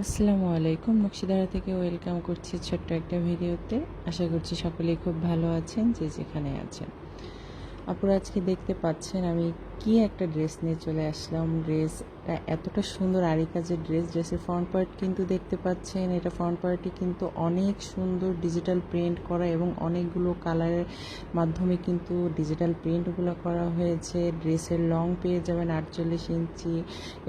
আসসালামু আলাইকুম, নকশিদারা থেকে ওয়েলকাম করছি ছোট্ট একটা ভিডিওতে। আশা করছি সকলেই খুব ভালো আছেন যে যেখানে আছেন। আপুরা আজকে দেখতে পাচ্ছেন আমি কি একটা ড্রেস নিয়ে চলে আসলাম। ড্রেসটা এতটা সুন্দর, আরি কাজের ড্রেসের ফ্রন্ট পার্ট কিন্তু দেখতে পাচ্ছেন, এটা ফ্রন্ট পার্টটি কিন্তু অনেক সুন্দর ডিজিটাল প্রিন্ট করা এবং অনেকগুলো কালারের মাধ্যমে কিন্তু ডিজিটাল প্রিন্টগুলো করা হয়েছে। ড্রেসের লং পেয়ে যাবেন 48 ইঞ্চি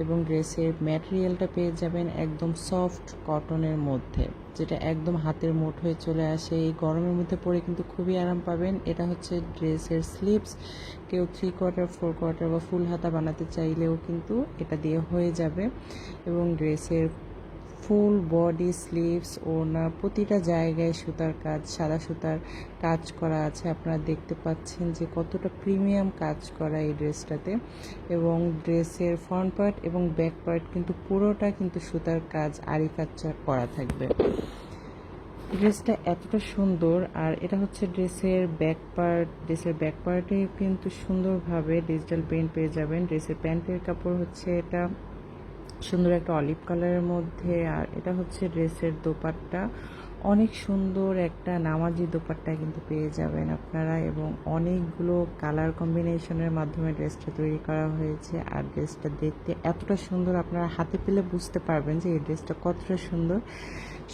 এবং ড্রেসের ম্যাটেরিয়ালটা পেয়ে যাবেন একদম সফট কটনের মধ্যে, যেটা একদম হাতের মুঠোয় চলে আসে। এই গরমের মধ্যে পরে কিন্তু খুবই আরাম পাবেন। এটা হচ্ছে ড্রেসের স্লিভস, কেউ 3/4, 4/4 বা ফুল হাতা বানাতে চাইলেও কিন্তু এটা দিয়ে হয়ে যাবে। এবং ড্রেসের ফুল বডি, স্লিভস, ওড়না প্রতিটা জায়গায় সুতার কাজ, সাদা সুতার কাজ করা আছে। আপনারা দেখতে পাচ্ছেন যে কতটা প্রিমিয়াম কাজ করা এই ড্রেসটাতে। এবং ড্রেসের ফ্রন্ট পার্ট এবং ব্যাক পার্ট কিন্তু পুরোটা কিন্তু সুতার কাজ, আরি কাজ করা থাকবে। ড্রেসটা এতটা সুন্দর। আর এটা হচ্ছে ড্রেসের ব্যাক পার্ট। ড্রেসের ব্যাক পার্টে কিন্তু সুন্দরভাবে ডিজিটাল প্রিন্ট পেয়ে যাবেন। ড্রেসের প্যান্টের কাপড় হচ্ছে এটা সুন্দর একটা অলিভ কালারের মধ্যে। আর এটা হচ্ছে ড্রেসের দোপাট্টা, অনেক সুন্দর একটা নামাজি দোপাট্টা কিন্তু পেয়ে যাবেন আপনারা। এবং অনেকগুলো কালার কম্বিনেশনের মাধ্যমে ড্রেসটা তৈরি করা হয়েছে। আর ড্রেসটা দেখতে এতটা সুন্দর, আপনারা হাতে পেলে বুঝতে পারবেন যে এই ড্রেসটা কতটা সুন্দর।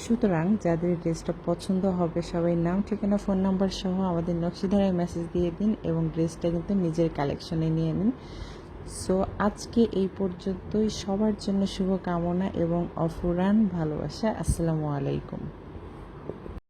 সুতরাং যাদের ড্রেসটা পছন্দ হবে সবাই নাম, ঠিকানা, ফোন নাম্বার সহ আমাদের নকশিদারায় মেসেজ দিয়ে দিন এবং ড্রেসটা কিন্তু নিজের কালেকশনে নিয়ে নিন। সো আজকে এই পর্যন্তই। সবার জন্য শুভকামনা এবং অফুরান ভালোবাসা। আসসালামু আলাইকুম।